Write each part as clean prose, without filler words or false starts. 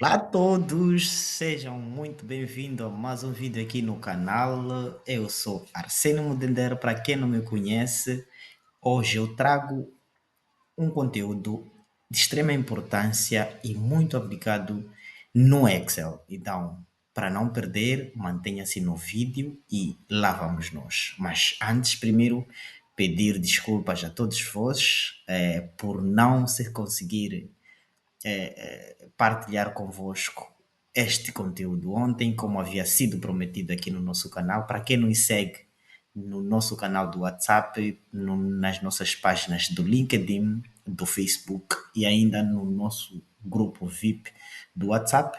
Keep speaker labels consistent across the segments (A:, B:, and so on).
A: Olá a todos, sejam muito bem-vindos a mais um vídeo aqui no canal. Eu sou Arsênio Mudender, para quem não me conhece, hoje eu trago um conteúdo de extrema importância e muito aplicado no Excel. Então, para não perder, mantenha-se no vídeo e lá vamos nós. Mas antes, primeiro, pedir desculpas a todos vós por não se conseguir partilhar convosco este conteúdo ontem, como havia sido prometido aqui no nosso canal. Para quem nos segue no nosso canal do WhatsApp, nas nossas páginas do LinkedIn, do Facebook e ainda no nosso grupo VIP do WhatsApp,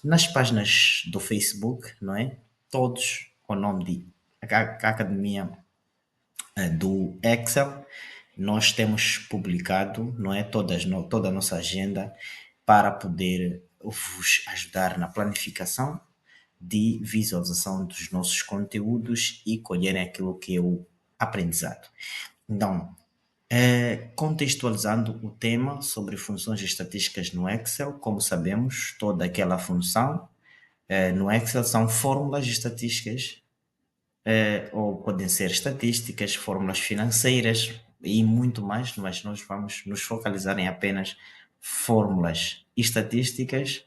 A: nas páginas do Facebook, não é? Todos com o nome de Academia do Excel, nós temos publicado, não é, toda a nossa agenda para poder vos ajudar na planificação de visualização dos nossos conteúdos e colherem aquilo que é o aprendizado. Então, contextualizando o tema sobre funções estatísticas no Excel, como sabemos, toda aquela função no Excel são fórmulas estatísticas ou podem ser estatísticas, fórmulas financeiras e muito mais, mas nós vamos nos focalizar em apenas fórmulas estatísticas,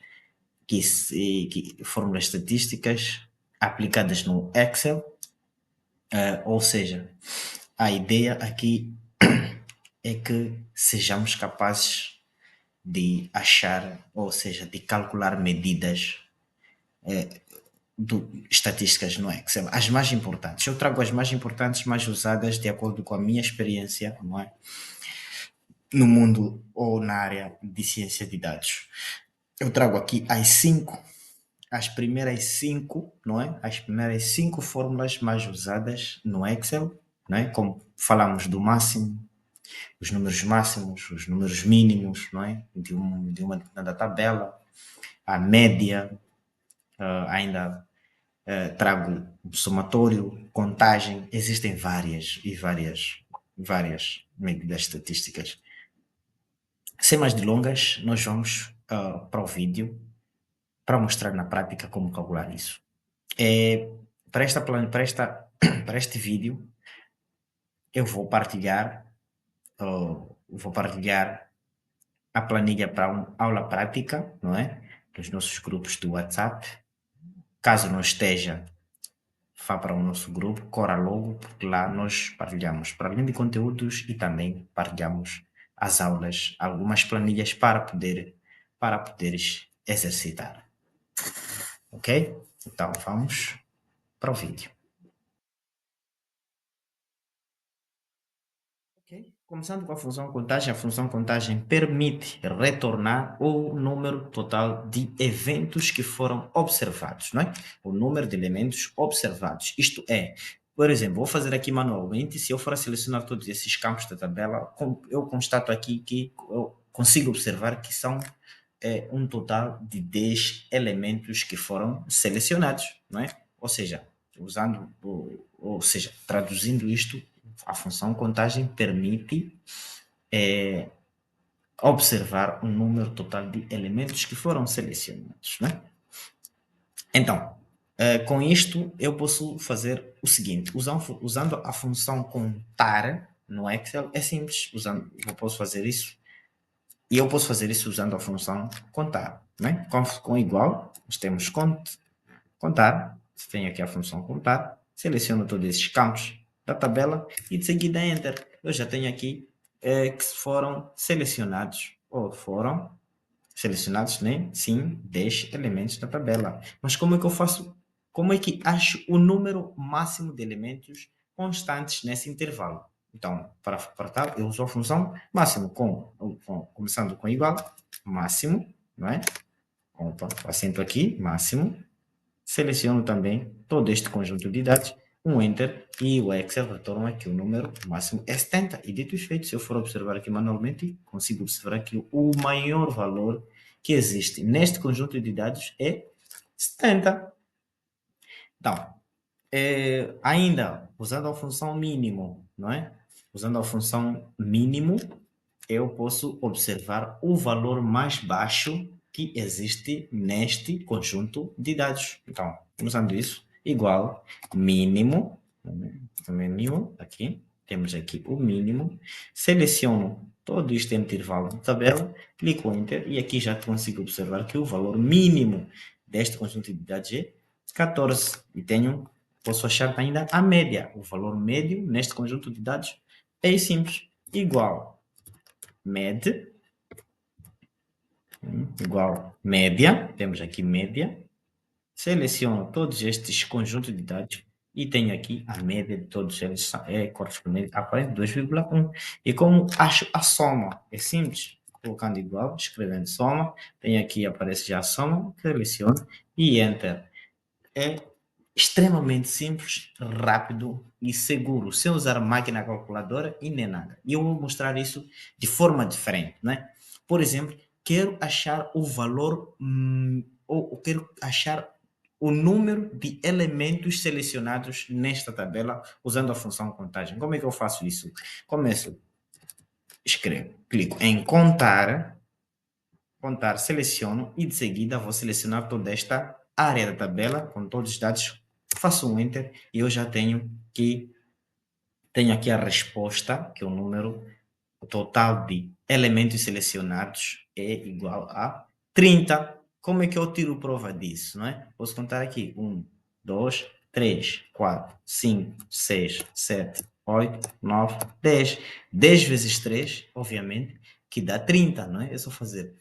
A: fórmulas estatísticas aplicadas no Excel, ou seja, a ideia aqui é que sejamos capazes de achar, ou seja, de calcular medidas estatísticas no Excel, as mais importantes. Eu trago as mais importantes, mais usadas de acordo com a minha experiência, não é? No mundo ou na área de ciência de dados. Eu trago aqui as primeiras cinco, não é? As primeiras cinco fórmulas mais usadas no Excel, não é? Como falamos do máximo, os números máximos, os números mínimos, não é? De uma determinada tabela, a média, ainda trago somatório, contagem, existem várias medidas estatísticas. Sem mais delongas, nós vamos para o vídeo para mostrar na prática como calcular isso. É, para este vídeo, eu vou partilhar a planilha para uma aula prática, não é? Dos nossos grupos do WhatsApp. Caso não esteja, vá para o nosso grupo, cora logo, porque lá nós partilhamos, para além de conteúdos e também partilhamos as aulas, algumas planilhas para poderes exercitar, ok? Então vamos para o vídeo. Ok. Começando com a função contagem permite retornar o número total de eventos que foram observados, não é? O número de elementos observados. Isto é, por exemplo, vou fazer aqui manualmente, se eu for a selecionar todos esses campos da tabela, eu constato aqui que eu consigo observar que são um total de 10 elementos que foram selecionados, não é? Ou seja, traduzindo isto, a função contagem permite observar o número total de elementos que foram selecionados, né? Então, com isto eu posso fazer o seguinte, usando a função contar no Excel, é simples, eu posso fazer isso, e eu posso fazer isso usando a função contar, né? Com igual, nós temos contar, tenho aqui a função contar, seleciono todos esses campos da tabela e de seguida Enter. Eu já tenho aqui que foram selecionados, ou foram selecionados, né? Sim, 10 elementos da tabela. Mas como é que eu faço? Como é que acho o número máximo de elementos constantes nesse intervalo? Então, para tal, eu uso a função máximo, começando com igual, máximo, não é? Com o acento aqui, máximo, seleciono também todo este conjunto de dados, um Enter e o Excel retorna aqui o número máximo é 70. E dito e feito, se eu for observar aqui manualmente, consigo observar que o maior valor que existe neste conjunto de dados é 70. Então, ainda usando a função mínimo, não é? Usando a função mínimo, eu posso observar o valor mais baixo que existe neste conjunto de dados. Então, usando isso, igual mínimo, mínimo, aqui, temos aqui o mínimo, seleciono todo este intervalo de tabela, clico Enter e aqui já consigo observar que o valor mínimo deste conjunto de dados é 14 e posso achar ainda a média. O valor médio neste conjunto de dados é simples, igual med, igual média, temos aqui média, seleciono todos estes conjuntos de dados e tenho aqui a média de todos eles, é correspondente a 42,1. E como acho a soma? É simples, colocando igual, escrevendo soma, tenho aqui, aparece já a soma, seleciono e Enter. É extremamente simples, rápido e seguro, sem usar máquina calculadora e nem nada. E eu vou mostrar isso de forma diferente, né? Por exemplo, quero achar o valor, ou quero achar o número de elementos selecionados nesta tabela usando a função contagem. Como é que eu faço isso? Começo, escrevo, clico em contar, seleciono e de seguida vou selecionar toda esta área da tabela com todos os dados, faço um Enter e eu já tenho aqui a resposta, que é o número total de elementos selecionados é igual a 30. Como é que eu tiro prova disso, não é? Posso contar aqui, 1, 2, 3, 4, 5, 6, 7, 8, 9, 10. 10 vezes 3, obviamente, que dá 30, não é? É só fazer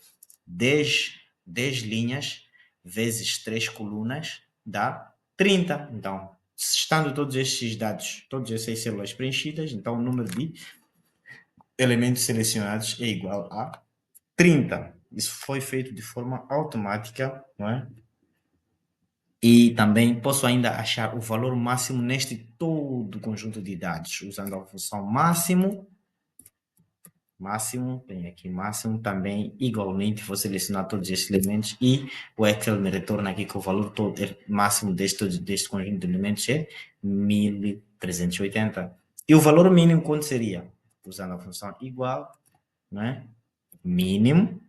A: 10 linhas vezes 3 colunas dá 30. Então, estando todos estes dados, todas essas células preenchidas, então o número de elementos selecionados é igual a 30. Isso foi feito de forma automática, não é? E também posso ainda achar o valor máximo neste todo conjunto de dados, usando a função máximo, tem aqui máximo também, igualmente vou selecionar todos estes elementos e o Excel me retorna aqui que o valor todo, máximo deste conjunto de elementos é 1380. E o valor mínimo quanto seria? Usando a função igual, não é? Mínimo,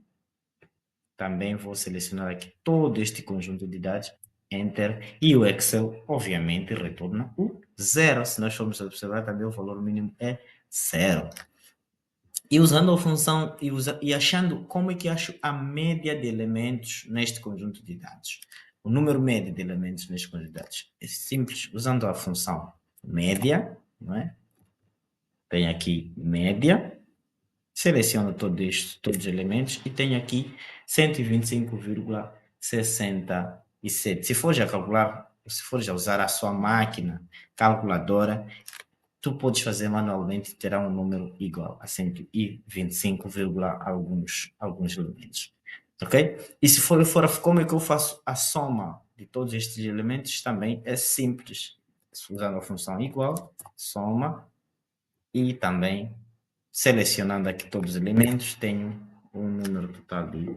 A: também vou selecionar aqui todo este conjunto de dados, Enter, e o Excel, obviamente, retorna o zero. Se nós formos observar, também o valor mínimo é zero. E usando a função e achando como é que acho a média de elementos neste conjunto de dados. O número médio de elementos neste conjunto de dados é simples, usando a função média, não é? Tenho aqui média, seleciono todos os elementos e tenho aqui 125,67. Se for já calcular, se for já usar a sua máquina calculadora, tu podes fazer manualmente e terá um número igual a 125, alguns elementos. Ok? E se for como é que eu faço a soma de todos estes elementos, também é simples. Usando a função igual, soma, e também selecionando aqui todos os elementos, tenho um número total de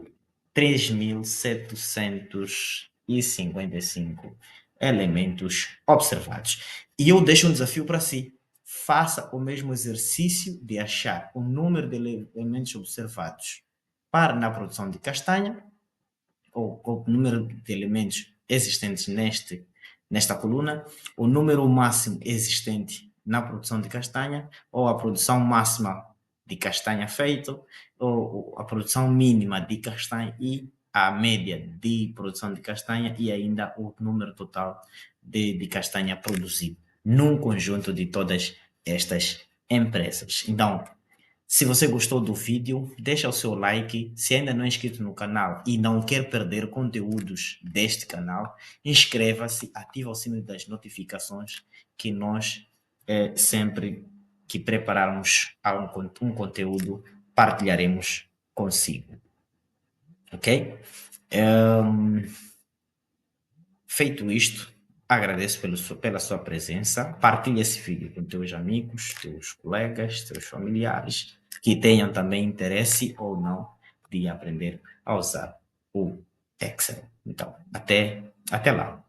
A: 3.755 elementos observados. E eu deixo um desafio para si. Faça o mesmo exercício de achar o número de elementos observados para na produção de castanha, ou o número de elementos existentes nesta coluna, o número máximo existente na produção de castanha, ou a produção máxima de castanha feito, ou a produção mínima de castanha e a média de produção de castanha e ainda o número total de castanha produzido num conjunto de todas estas empresas. Então, se você gostou do vídeo, deixa o seu like. Se ainda não é inscrito no canal e não quer perder conteúdos deste canal, inscreva-se, ative o sino das notificações que nós sempre que prepararmos um conteúdo, partilharemos consigo. Ok? Feito isto, agradeço pela sua presença. Partilhe esse vídeo com teus amigos, teus colegas, teus familiares, que tenham também interesse ou não de aprender a usar o Excel. Então, até lá.